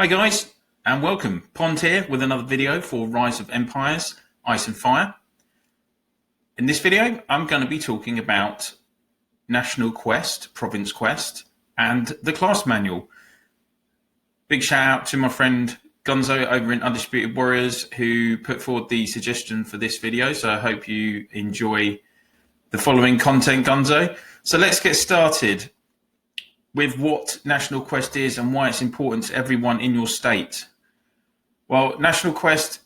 Hi guys, and welcome. Pond here with another video for Rise of Empires, Ice and Fire. In this video, I'm going to be talking about National Quest, Province Quest, and the class manual. Big shout out to my friend Gonzo over in Undisputed Warriors who put forward the suggestion for this video, so I hope you enjoy the following content, Gonzo. So let's get started with what National Quest is and why it's important to everyone in your state. Well, National Quest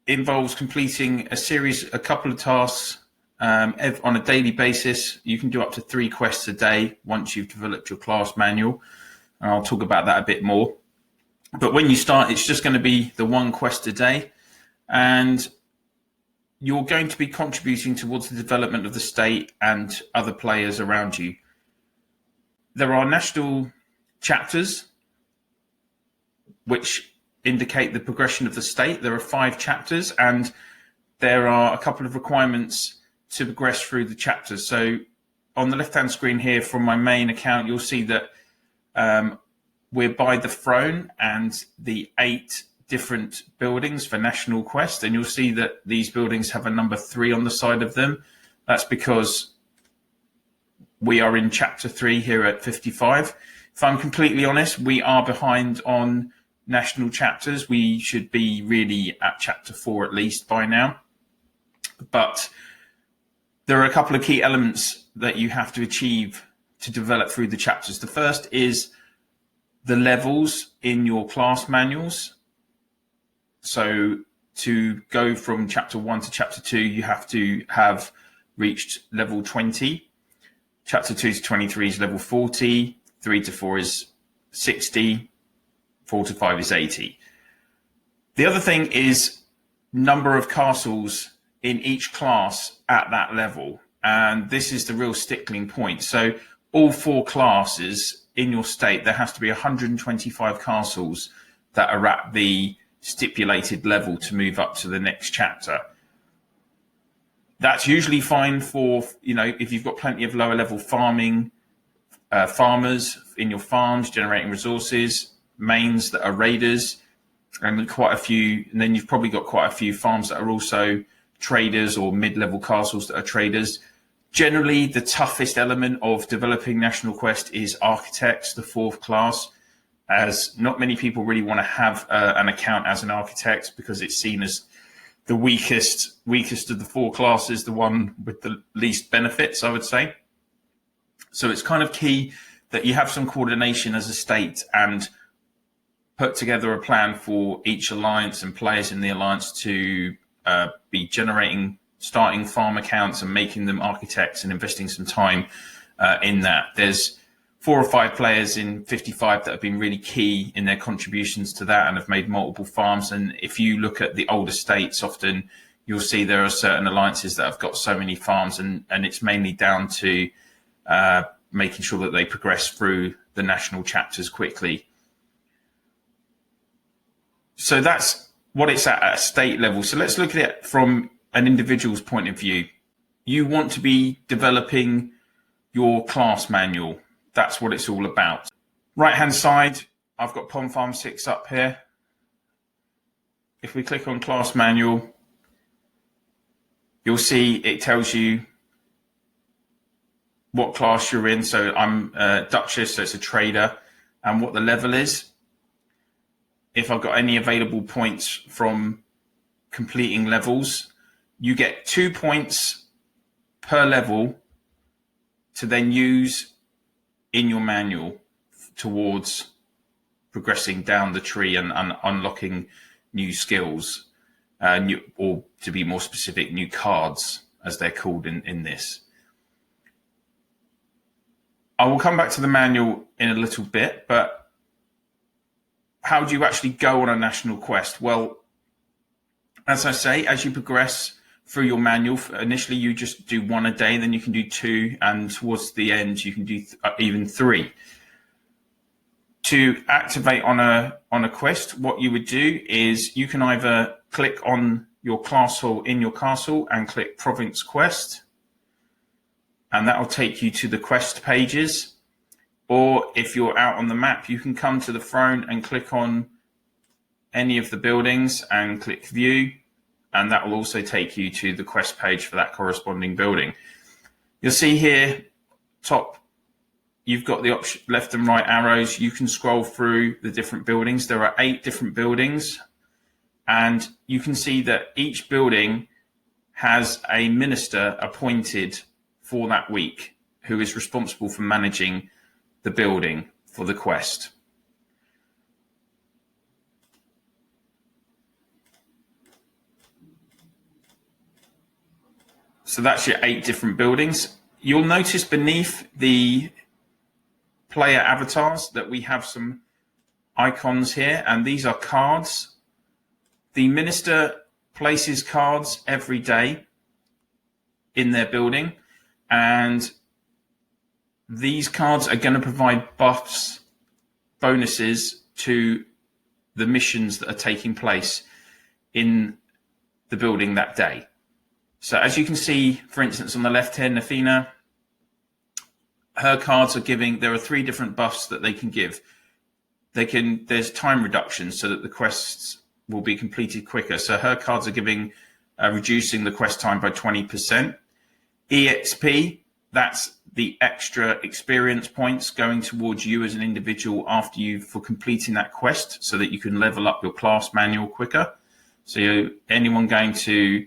involves completing a couple of tasks on a daily basis. You can do up to 3 quests a day once you've developed your class manual, and I'll talk about that a bit more. But when you start, it's just going to be the 1 quest a day, and you're going to be contributing towards the development of the state and other players around you. There are national chapters which indicate the progression of the state. There are 5 chapters, and there are a couple of requirements to progress through the chapters. So on the left-hand screen here from my main account, you'll see that we're by the throne and the 8 different buildings for National Quest. And you'll see that these buildings have a number 3 on the side of them. That's because we are in chapter 3 here at 55. If I'm completely honest, we are behind on national chapters. We should be really at chapter 4 at least by now. But there are a couple of key elements that you have to achieve to develop through the chapters. The first is the levels in your class manuals. So to go from chapter 1 to chapter 2, you have to have reached level 20. Chapter 2 to 23 is level 40, 3 to 4 is 60, 4 to 5 is 80. The other thing is number of castles in each class at that level. And this is the real stickling point. So all 4 classes in your state, there has to be 125 castles that are at the stipulated level to move up to the next chapter. That's usually fine for, if you've got plenty of lower level farmers in your farms generating resources, mains that are raiders, and quite a few. And then you've probably got quite a few farms that are also traders or mid-level castles that are traders. Generally, the toughest element of developing National Quest is architects, the 4th class, as not many people really want to have an account as an architect because it's seen as the weakest of the 4 classes, the one with the least benefits, I would say. So it's kind of key that you have some coordination as a state and put together a plan for each alliance and players in the alliance to be starting farm accounts and making them architects and investing some time in that. There's 4 or 5 players in 55 that have been really key in their contributions to that and have made multiple farms. And if you look at the older states, often you'll see there are certain alliances that have got so many farms, and it's mainly down to making sure that they progress through the national chapters quickly. So that's what it's at a state level. So let's look at it from an individual's point of view. You want to be developing your class manual. That's what it's all about. Right hand side, I've got Pond Farm 6 up here. If we click on class manual, you'll see it tells you what class you're in. So I'm Duchess, so it's a trader, and what the level is. If I've got any available points from completing levels, you get 2 points per level to then use in your manual towards progressing down the tree and unlocking new skills, or to be more specific, new cards, as they're called in this. I will come back to the manual in a little bit, but how do you actually go on a national quest? Well, as I say, as you progress through your manual, initially you just do 1 a day, then you can do 2, and towards the end you can do even 3. To activate on a quest, what you would do is you can either click on your castle in your castle and click Province Quest, and that will take you to the quest pages. Or if you're out on the map, you can come to the throne and click on any of the buildings and click view, and that will also take you to the quest page for that corresponding building. You'll see here, top, you've got the option, left and right arrows. You can scroll through the different buildings. There are 8 different buildings, and you can see that each building has a minister appointed for that week who is responsible for managing the building for the quest. So that's your 8 different buildings. You'll notice beneath the player avatars that we have some icons here, and these are cards. The minister places cards every day in their building, and these cards are going to provide buffs, bonuses to the missions that are taking place in the building that day. So as you can see, for instance, on the left here, Nafina, her cards are giving, there are 3 different buffs that they can give. There's time reduction so that the quests will be completed quicker. So her cards are giving, reducing the quest time by 20%. EXP, that's the extra experience points going towards you as an individual after for completing that quest, so that you can level up your class manual quicker. So anyone going to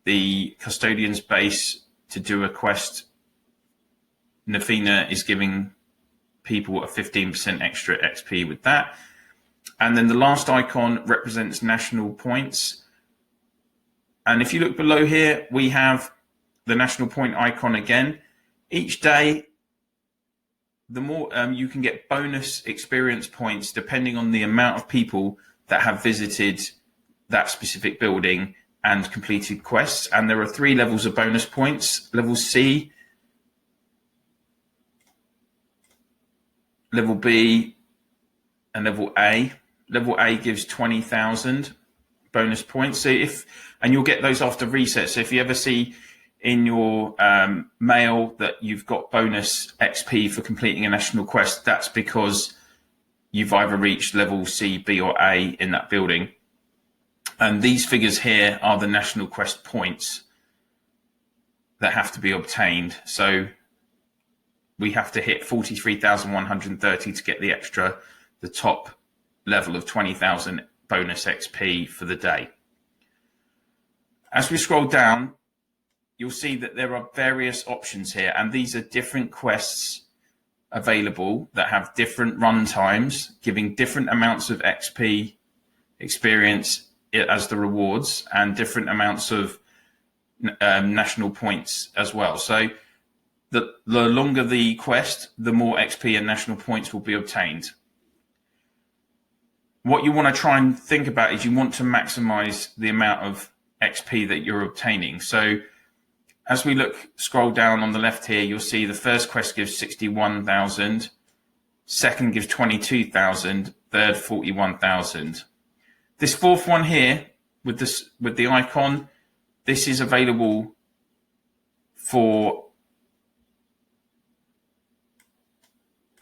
the custodian's base to do a quest, Nafina is giving people a 15% extra XP with that. And then the last icon represents national points. And if you look below here, we have the national point icon again. Each day, the more you can get bonus experience points depending on the amount of people that have visited that specific building and completed quests. And there are 3 levels of bonus points: level C, level B, and level A. Level A gives 20,000 bonus points. So and you'll get those after reset. So if you ever see in your mail that you've got bonus XP for completing a national quest, that's because you've either reached level C, B, or A in that building. And these figures here are the national quest points that have to be obtained. So we have to hit 43,130 to get the top level of 20,000 bonus XP for the day. As we scroll down, you'll see that there are various options here, and these are different quests available that have different run times, giving different amounts of XP experience as the rewards, and different amounts of national points as well. So the longer the quest, the more XP and national points will be obtained. What you want to try and think about is you want to maximize the amount of XP that you're obtaining. So as we scroll down on the left here, you'll see the first quest gives 61,000, second gives 22,000, third 41,000. This fourth one here with the icon, this is available for,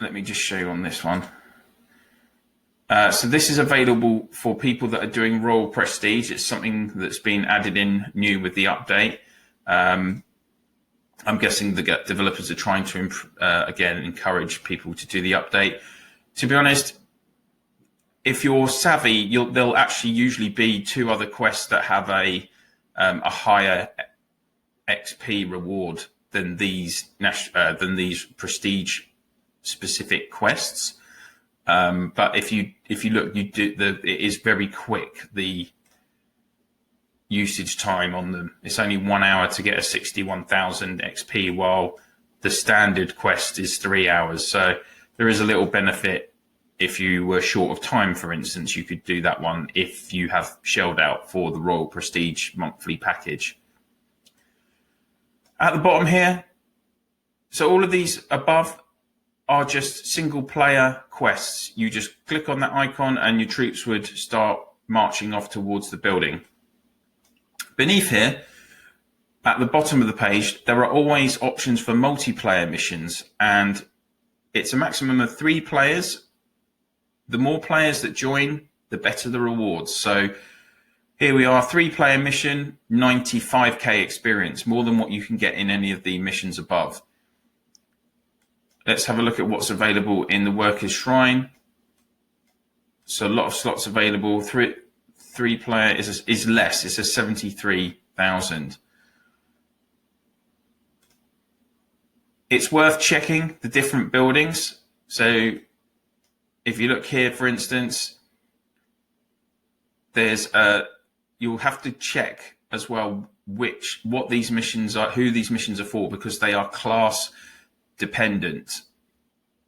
let me just show you on this one. So this is available for people that are doing Royal Prestige. It's something that's been added in new with the update. I'm guessing the developers are trying to again encourage people to do the update. To be honest, if you're savvy, there'll actually usually be 2 other quests that have a higher XP reward than these prestige specific quests. But if you look, it is very quick. The usage time on them, it's only 1 hour to get a 61,000 XP, while the standard quest is 3 hours. So there is a little benefit. If you were short of time, for instance, you could do that one if you have shelled out for the Royal Prestige monthly package. At the bottom here, so all of these above are just single player quests. You just click on that icon and your troops would start marching off towards the building. Beneath here, at the bottom of the page, there are always options for multiplayer missions, and It's a maximum of 3 players. The more players that join, the better the rewards. So here we are, 3-player mission, 95k experience, more than what you can get in any of the missions above. Let's have a look at what's available in the Workers' Shrine. So a lot of slots available. 3-player is less. It's a 73,000. It's worth checking the different buildings. So if you look here, for instance, you'll have to check as well what these missions are, who these missions are for, because they are class dependent.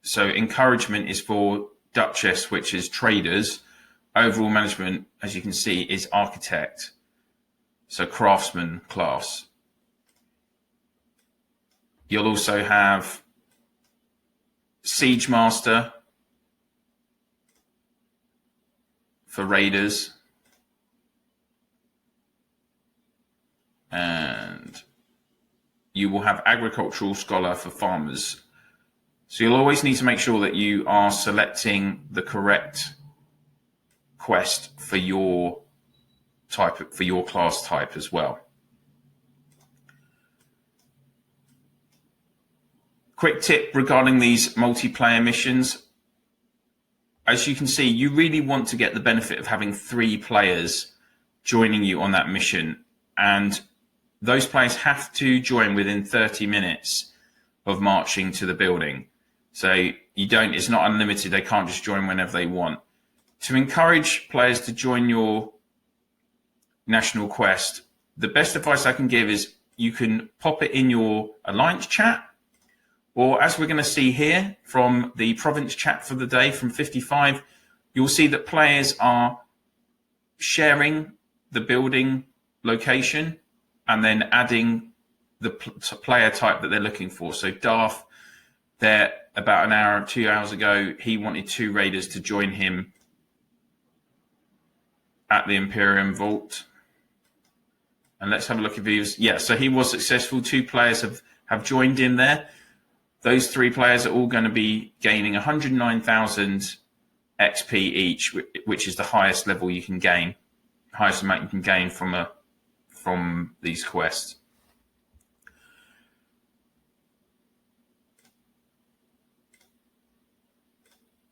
So encouragement is for Duchess, which is traders. Overall management, as you can see, is architect. So craftsman class. You'll also have Siege Master for raiders. And you will have agricultural scholar for farmers. So you'll always need to make sure that you are selecting the correct quest for your type, for your class type as well. Quick tip regarding these multiplayer missions. As you can see, you really want to get the benefit of having 3 players joining you on that mission. And those players have to join within 30 minutes of marching to the building. So it's not unlimited. They can't just join whenever they want. To encourage players to join your national quest, the best advice I can give is you can pop it in your alliance chat, or as we're going to see here from the province chat for the day from 55, you'll see that players are sharing the building location and then adding the player type that they're looking for. So Darth, there about an hour or 2 hours ago, he wanted 2 raiders to join him at the Imperium Vault. And let's have a look if he was, yeah, so he was successful. 2 players have joined in there. Those 3 players are all going to be gaining 109,000 XP each, which is the highest level you can gain, highest amount you can gain from these quests.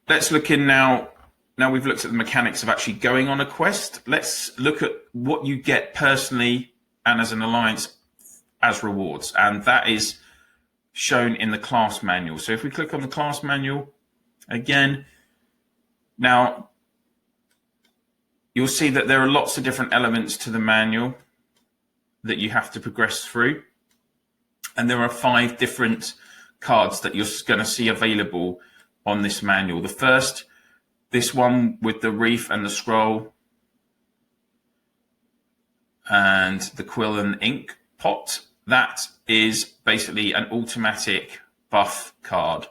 Let's look in now. Now we've looked at the mechanics of actually going on a quest. Let's look at what you get personally and as an alliance as rewards. And that is shown in the class manual. So if we click on the class manual again, now you'll see that there are lots of different elements to the manual that you have to progress through. And there are 5 different cards that you're going to see available on this manual. The first, this one with the reef and the scroll and the quill and ink pot, that is basically an automatic buff card.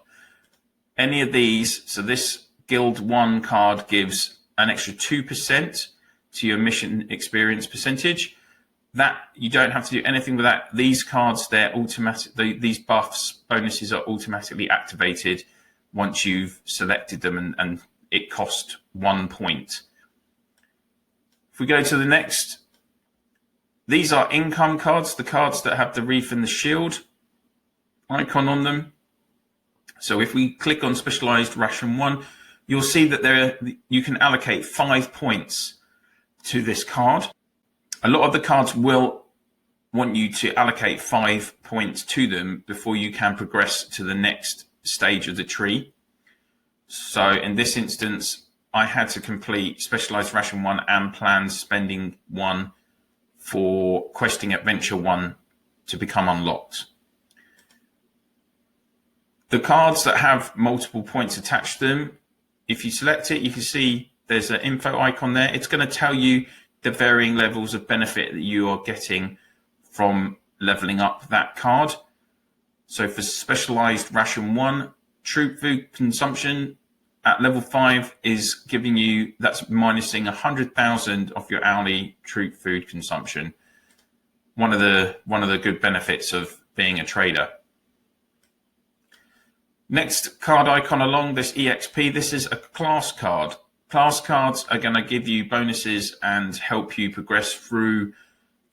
Any of these, so this Guild 1 card gives an extra 2% to your mission experience percentage. That you don't have to do anything with that. These cards, they're automatic. These buffs, bonuses are automatically activated once you've selected them, and it costs 1 point. If we go to the next, these are income cards, the cards that have the reef and the shield icon on them. So if we click on Specialized Ration 1, you'll see that you can allocate 5 points to this card. A lot of the cards will want you to allocate 5 points to them before you can progress to the next stage of the tree. So in this instance, I had to complete Specialized Ration 1 and Planned Spending 1 for Questing Adventure 1 to become unlocked. The cards that have multiple points attached to them, if you select it, you can see there's an info icon there. It's going to tell you the varying levels of benefit that you are getting from leveling up that card. So for Specialized Ration 1, troop food consumption at level 5 is giving you, that's minusing 100,000 off your hourly troop food consumption. One of the good benefits of being a trader. Next card icon along this EXP, this is a class card. Class cards are going to give you bonuses and help you progress through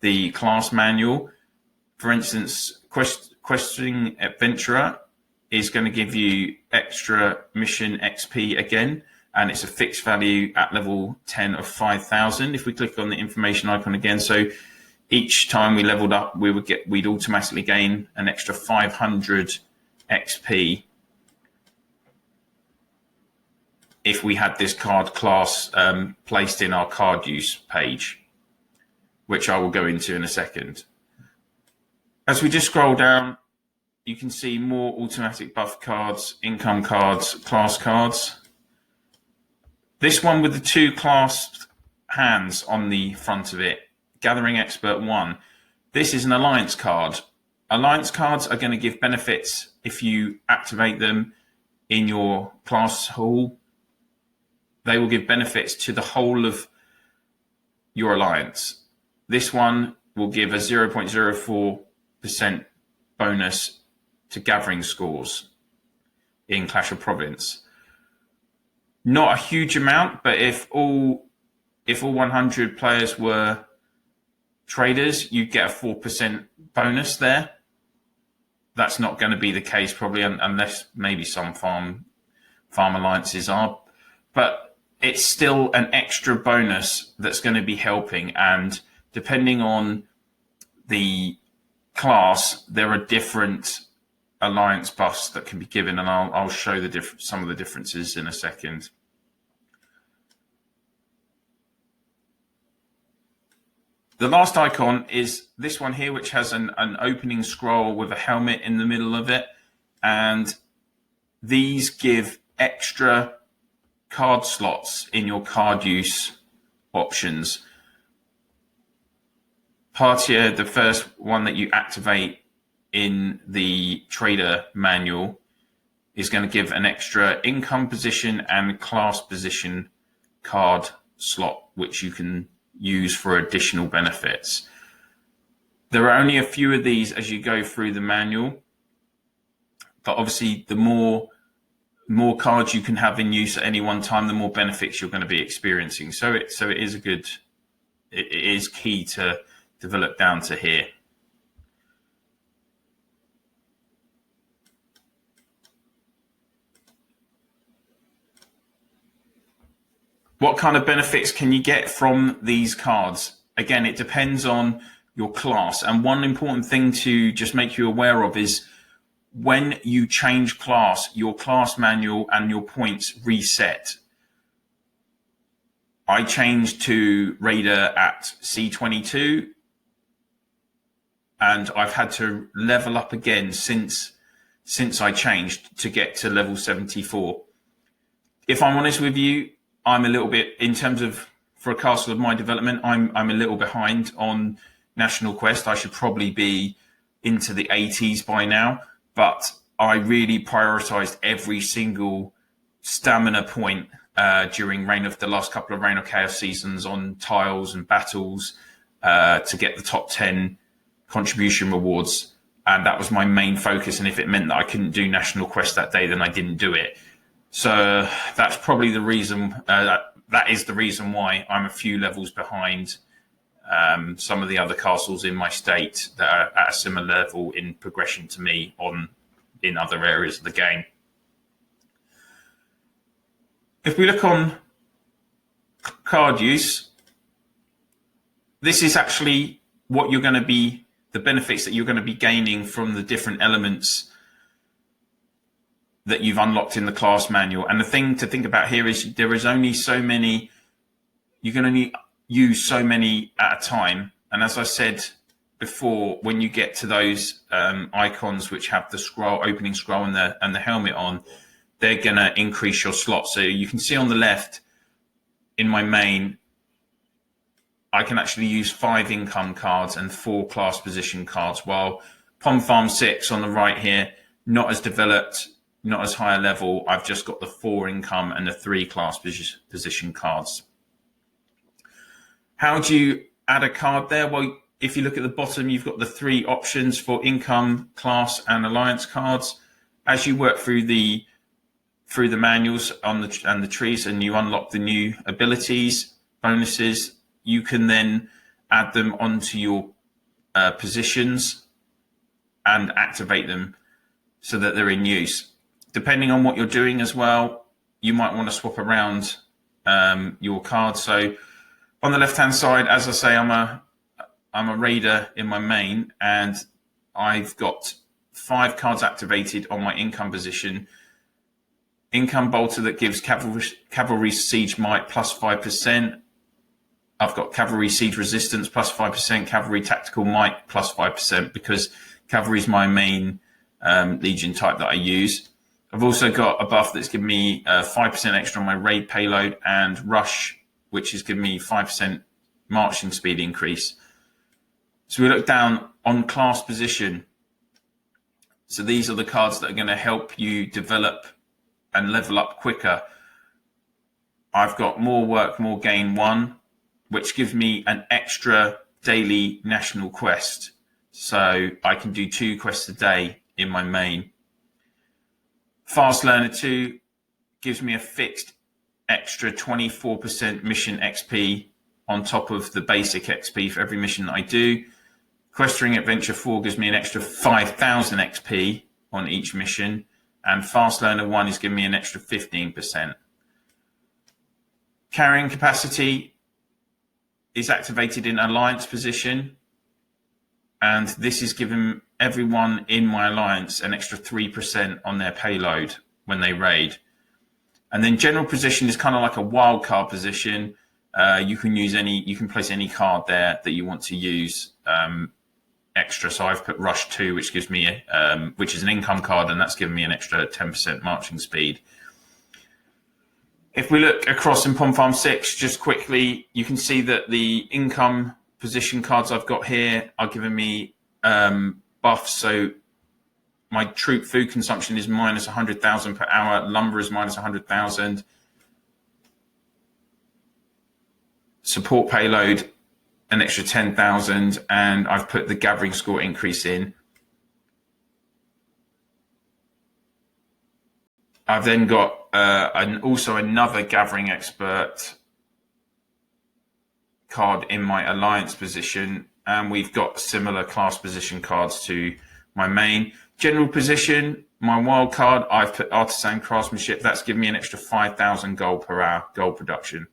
the class manual. For instance, Questing Adventurer is going to give you extra mission XP again, and it's a fixed value at level 10 of 5,000. If we click on the information icon again, so each time we leveled up, we'd automatically gain an extra 500 XP if we had this card class placed in our card use page, which I will go into in a second. As we just scroll down, you can see more automatic buff cards, income cards, class cards. This one with the two clasped hands on the front of it, Gathering Expert 1. This is an alliance card. Alliance cards are going to give benefits if you activate them in your class hall. They will give benefits to the whole of your alliance. This one will give a 0.04% bonus to gathering scores in Clash of Province. Not a huge amount, but if all 100 players were traders, you get a 4% bonus there. That's not going to be the case probably, unless maybe some farm alliances are, but it's still an extra bonus that's going to be helping. And depending on the class, there are different alliance buffs that can be given, and I'll show some of the differences in a second. The last icon is this one here, which has an opening scroll with a helmet in the middle of it, and these give extra card slots in your card use options. Partia, the first one that you activate in the trader manual, is going to give an extra income position and class position card slot, which you can use for additional benefits. There are only a few of these as you go through the manual, but obviously the more cards you can have in use at any one time, the more benefits you're going to be experiencing. So it is key to develop down to here. What kind of benefits can you get from these cards? Again, it depends on your class. And one important thing to just make you aware of is when you change class, your class manual and your points reset. I changed to Raider at C22, and I've had to level up again since I changed to get to level 74. If I'm honest with you, I'm a little bit, in terms of, for a castle of my development, I'm a little behind on National Quest. I should probably be into the 80s by now, but I really prioritized every single stamina point during the last couple of Reign of Chaos seasons on tiles and battles to get the top 10 contribution rewards. And that was my main focus. And if it meant that I couldn't do National Quest that day, then I didn't do it. So that's probably the reason, that is the reason why I'm a few levels behind some of the other castles in my state that are at a similar level in progression to me in other areas of the game. If we look on card use, this is actually what you're going to be, the benefits that you're going to be gaining from the different elements that you've unlocked in the class manual. And the thing to think about here is there is only so many, you're going to use so many at a time. And as I said before, when you get to those icons which have the scroll, opening scroll and the helmet on, they're going to increase your slot. So you can see on the left in my main, I can actually use 5 income cards and 4 class position cards, while Pond Farm 6 on the right here, not as developed, not as high a level. I've just got the 4 income and the 3 class position cards. How do you add a card there? Well, if you look at the bottom, you've got the 3 options for income, class, and alliance cards. as you work through the manuals on the trees and you unlock the new abilities, bonuses, you can then add them onto your positions and activate them so that they're in use. Depending on what you're doing as well, you might want to swap around your cards. So on the left-hand side, as I say, I'm a raider in my main, and I've got 5 cards activated on my income position. Income bolter that gives cavalry siege might plus 5%. I've got cavalry siege resistance plus 5%, cavalry tactical might plus 5%, because cavalry is my main legion type that I use. I've also got a buff that's given me 5% extra on my raid payload, and rush, which is giving me 5% marching speed increase. So we look down on class position. So these are the cards that are going to help you develop and level up quicker. I've got more work, more gain 1, which gives me an extra daily national quest. So I can do 2 quests a day in my main. Fast Learner 2 gives me a fixed extra 24% mission XP on top of the basic XP for every mission that I do. Questing Adventure 4 gives me an extra 5,000 XP on each mission. And Fast Learner 1 is giving me an extra 15%. Carrying capacity is activated in alliance position, and this is giving everyone in my alliance an extra 3% on their payload when they raid. And then general position is kind of like a wild card position. You can place any card there that you want to use extra. So I've put Rush 2, which gives me which is an income card, and that's given me an extra 10% marching speed. If we look across in Pom Farm 6, just quickly, you can see that the income position cards I've got here are giving me buffs. So my troop food consumption is minus 100,000 per hour. Lumber is minus 100,000. Support payload, an extra 10,000. And I've put the gathering score increase in. I've then got also another gathering expert card in my alliance position, and we've got similar class position cards to my main. General position, my wild card, I've put artisan craftsmanship. That's given me an extra 5,000 gold per hour gold production.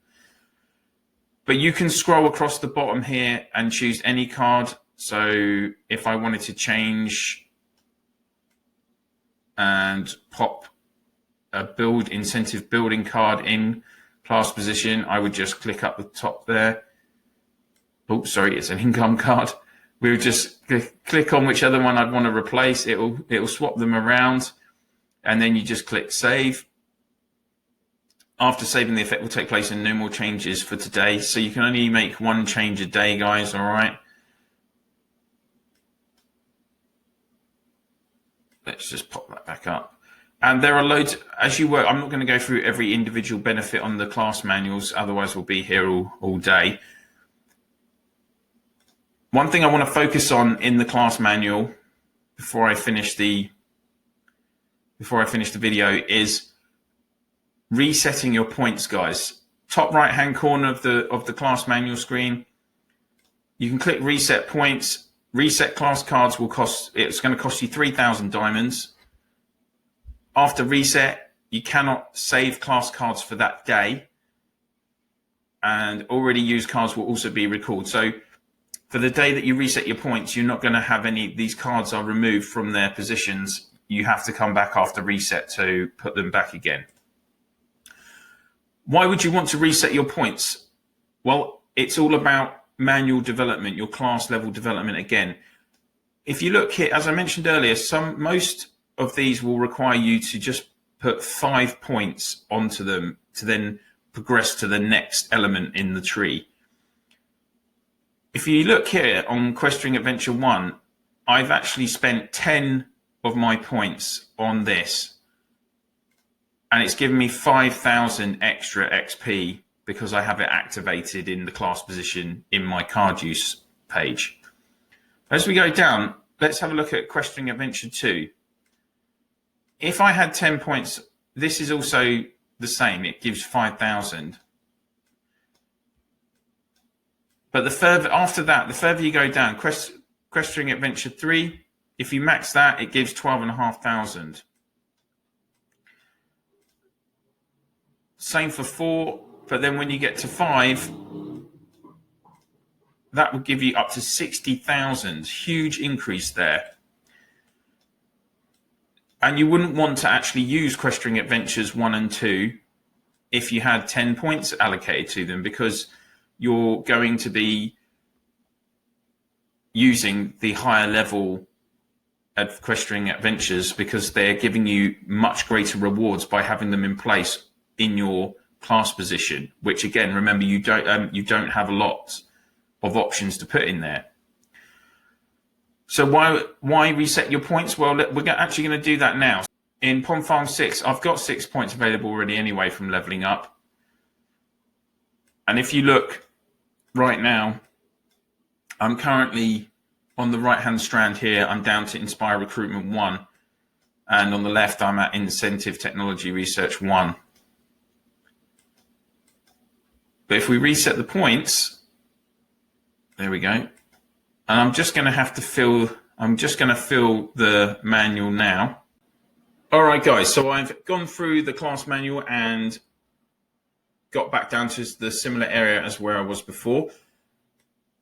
But you can scroll across the bottom here and choose any card. So if I wanted to change and pop a build incentive building card in class position, I would just click up the top there. Oh, sorry, it's an income card. We would just click on which other one I'd want to replace. It'll swap them around, and then you just click save. After saving, the effect will take place and no more changes for today. So you can only make 1 change a day, guys. All right. Let's just pop that back up. And there are loads, as you work, I'm not going to go through every individual benefit on the class manuals, otherwise we'll be here all day. One thing I want to focus on in the class manual before I finish the video is resetting your points, guys. Top right hand corner of the class manual screen, you can click reset points. Reset class cards it's going to cost you 3,000 diamonds. After reset, you cannot save class cards for that day, and already used cards will also be recalled. So for the day that you reset your points, you're not going to have any, these cards are removed from their positions. You have to come back after reset to put them back again. Why would you want to reset your points? Well, it's all about manual development, your class level development again. If you look here, as I mentioned earlier, most of these will require you to just put 5 points onto them to then progress to the next element in the tree. If you look here on Questing Adventure 1, I've actually spent 10 of my points on this, and it's given me 5,000 extra XP because I have it activated in the class position in my card use page. As we go down, let's have a look at Questing Adventure 2. if I had 10 points, this is also the same. It gives 5,000. But the further after that, the further you go down, Questing Adventure 3, if you max that, it gives 12,500. Same for 4, but then when you get to 5, that would give you up to 60,000. Huge increase there. And you wouldn't want to actually use Questing Adventures 1 and 2 if you had 10 points allocated to them, because you're going to be using the higher level of Questing Adventures because they're giving you much greater rewards by having them in place in your class position, which again, remember, you don't have a lot of options to put in there. So why reset your points? Well, we're actually going to do that now. In Pond Farm 6, I've got 6 points available already anyway from leveling up. And if you look right now, I'm currently on the right-hand strand here. I'm down to Inspire Recruitment 1. And on the left, I'm at Incentive Technology Research 1. But if we reset the points, there we go. And I'm just going to have to fill the manual now. All right, guys, so I've gone through the class manual and got back down to the similar area as where I was before.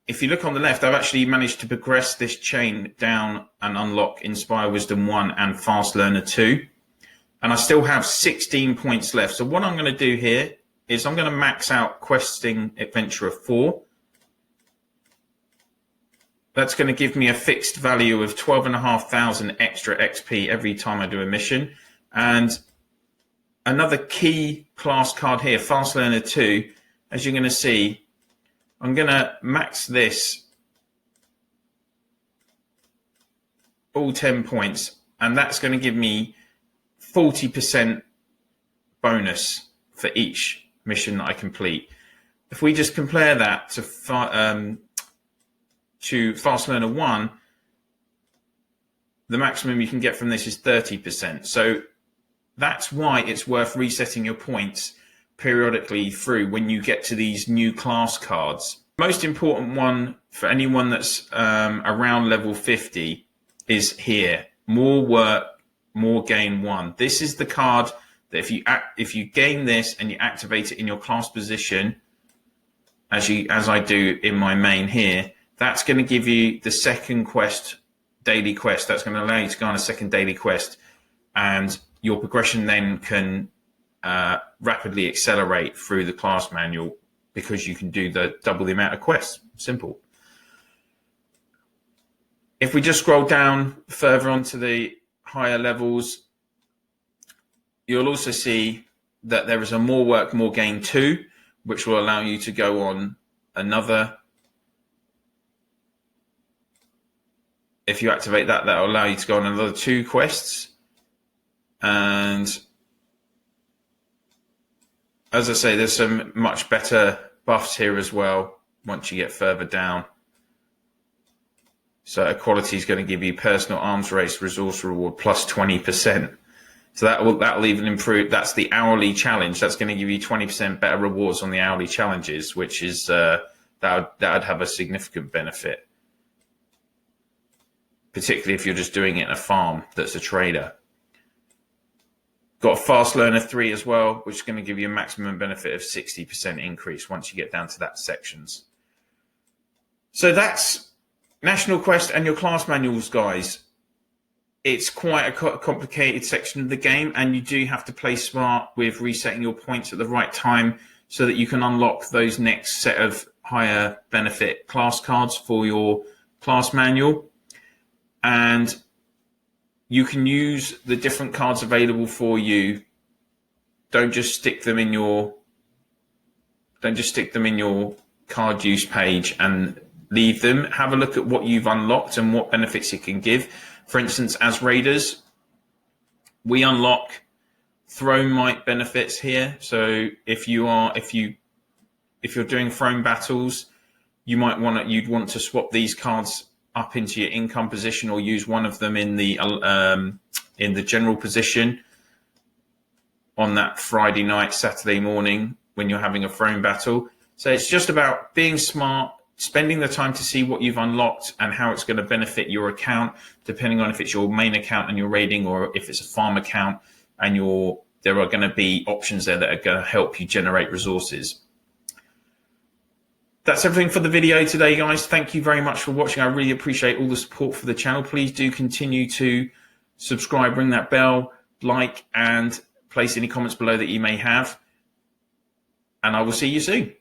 If you look on the left, I've actually managed to progress this chain down and unlock Inspire Wisdom 1 and Fast Learner 2. And I still have 16 points left. So what I'm going to do here is I'm going to max out Questing Adventurer 4. That's going to give me a fixed value of 12,500 extra XP every time I do a mission. And another key class card here, Fast Learner 2, as you're going to see, I'm going to max this all 10 points, and that's going to give me 40% bonus for each mission that I complete. If we just compare that to Fast Learner 1, the maximum you can get from this is 30%. So that's why it's worth resetting your points periodically through when you get to these new class cards. Most important one for anyone that's around level 50 is here. More work, more gain 1. This is the card that if you gain this and you activate it in your class position, as I do in my main here, that's going to give you the second daily quest. That's going to allow you to go on a second daily quest, and your progression then can rapidly accelerate through the class manual because you can do double the amount of quests. Simple. If we just scroll down further onto the higher levels, you'll also see that there is a more work, more gain 2, which will allow you to go on another. If you activate that, that will allow you to go on another 2 quests. And as I say, there's some much better buffs here as well once you get further down. So equality is going to give you personal arms race resource reward plus 20%. So that'll even improve. That's the hourly challenge. That's going to give you 20% better rewards on the hourly challenges, which is that would have a significant benefit, particularly if you're just doing it in a farm that's a trader. Got a Fast Learner 3 as well, which is going to give you a maximum benefit of 60% increase once you get down to that sections. So that's National Quest and your class manuals, guys. It's quite a complicated section of the game, and you do have to play smart with resetting your points at the right time so that you can unlock those next set of higher benefit class cards for your class manual. And you can use the different cards available for you. Don't just stick them in your card use page and leave them. Have a look at what you've unlocked and what benefits it can give. For instance, as raiders, we unlock throne might benefits here. So if you're doing throne battles, you'd want to swap these cards up into your income position, or use one of them in the in the general position on that Friday night, Saturday morning when you're having a throne battle. So it's just about being smart, spending the time to see what you've unlocked and how it's going to benefit your account, depending on if it's your main account and you're raiding, or if it's a farm account and there are going to be options there that are going to help you generate resources. That's everything for the video today, guys. Thank you very much for watching. I really appreciate all the support for the channel. Please do continue to subscribe, ring that bell, like, and place any comments below that you may have. And I will see you soon.